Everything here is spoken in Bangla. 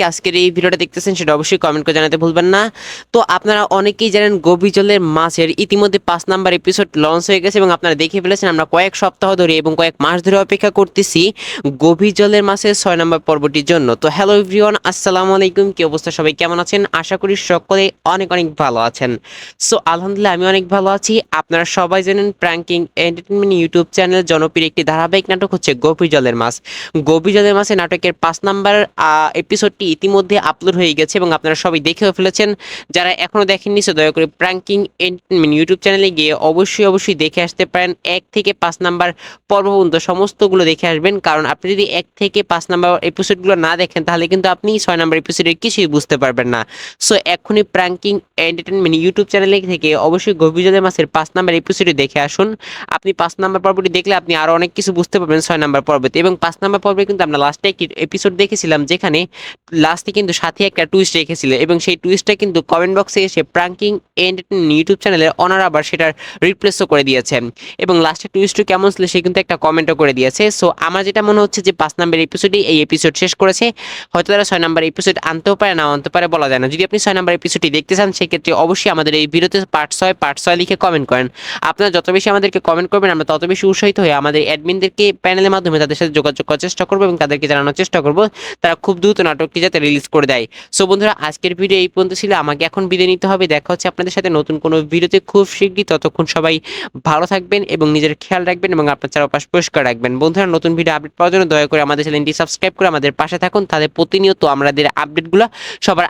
থেকে আজকের এই ভিডিওটা দেখতেছেন সেটা অবশ্যই কমেন্ট করে জানাতে ভুলবেন না। তো আপনারা অনেকেই জানেন গভীর জলের মাছের ইতিমধ্যে 5 নাম্বার এপিসোড লঞ্চ হয়ে গেছে এবং আপনারা দেখে ফেলেছেন। আমরা কয়েক সপ্তাহ ধরে এবং কয়েক মাস ধরে অপেক্ষা করতেছি গভীর জলের মাছের 6 নাম্বার পর্বটির জন্য। তো হ্যালো এভরিওয়ান, আসসালামু আলাইকুম। কি অবস্থা, সবাই কেমন আছেন? আশা করি সকলে অনেক অনেক ভালো আছেন। সো আলহামদুলিল্লাহ আমি অনেক ভালো আছি। আপনারা সবাই জানেন প্র্যাঙ্কিং এন্টারটেইনমেন্ট ইউটিউব চ্যানেল জনপ্রিয় একটি ধারাবাহিক নাটক হচ্ছে গভীর জলের মাছ। গভীর জলের মাছে নাটকের 5 নাম্বার এপিসোডটি ইতিমধ্যে আপলোড হয়ে গেছে এবং আপনারা সবাই দেখেও ফেলেছেন। যারা এখনো দেখেননি সো দয়া করে প্র্যাঙ্কিং এন্টারটেইনমেন্ট ইউটিউব চ্যানেলে গিয়ে অবশ্যই দেখে আসতে পারেন। 1 থেকে 5 নাম্বার পর্ব পর্যন্ত সমস্তগুলো দেখে আসবেন, কারণ আপনি যদি 1 থেকে 5 নাম্বার এপিসোডগুলো না দেখেন তাহলে কিন্তু আপনি 6 নাম্বার এপিসোডের কিছুই বুঝতে পারবেন না। সো এখনই প্র্যাঙ্কিং এন্টারটেইনমেন্ট ইউটিউব চ্যানেলে থেকে অবশ্যই গভীর জলের মাছের 5 নাম্বার এপিসোডে দেখে আসুন। আপনি 5 নাম্বার পর্বটি দেখলে আপনি আরো অনেক কিছু বুঝতে পারবেন 6 নাম্বার পর্বতে। এবং 5 নাম্বার পর্বে কিন্তু আমরা লাস্টে একটি এপিসোড দেখেছিলাম যেখানে লাস্টে কিন্তু সাথে একটা টুইস্ট রেখেছিল এবং সেই টুইস্টটা কিন্তু কমেন্ট বক্সে এসে প্র্যাঙ্কিং এন্টারটেইনমেন্ট ইউটিউব চ্যানেলের অনার আবার সেটার রিপ্লেসও করে দিয়েছেন এবং লাস্টের টুইস্টটা কেমন ছিল সে কিন্তু একটা কমেন্টও করে দিয়েছে। সো আমার যেটা মনে হচ্ছে যে 5 নাম্বার এপিসোডেই এই এপিসোড শেষ করেছে। হয়তো তারা 6 নাম্বার এপিসোড আনতেও পারে, না আনতে পারে, বলা যায় না। যদি আপনি 6 নাম্বার এপিসোডটি দেখতে চান সেক্ষেত্রে অবশ্যই আমাদের এই ভিডিওতে পার্ট 6 লিখে কমেন্ট করেন। আপনারা যত বেশি আমাদেরকে কমেন্ট করবেন আমরা তত বেশি উৎসাহিত হয়ে আমাদের অ্যাডমিনদেরকে প্যানেলের মাধ্যমে তাদের সাথে যোগাযোগ করার চেষ্টা করবো এবং তাদেরকে জানানোর চেষ্টা করবো তারা খুব দ্রুত নাটকটি যাতে রিলিজ করে দেয়। সো বন্ধুরা, আজকের ভিডিও এই পর্যন্ত ছিল। আমাকে এখন বিদায় নিতে হবে। দেখা হচ্ছে আপনাদের সাথে নতুন কোনো ভিডিওতে খুব শীঘ্রই। ততক্ষণ সবাই ভালো থাকবেন এবং নিজের খেয়াল রাখবেন এবং আপনার চারপাশ পরিষ্কার রাখবেন। বন্ধুরা, নতুন ভিডিও আপডেট পাওয়ার জন্য দয়া করে আমাদের চ্যানেলটি সাবস্ক্রাইব করে আমাদের পাশে থাকুন। তাদের প্রতিনিয়ত আমাদের আপডেটগুলো সবার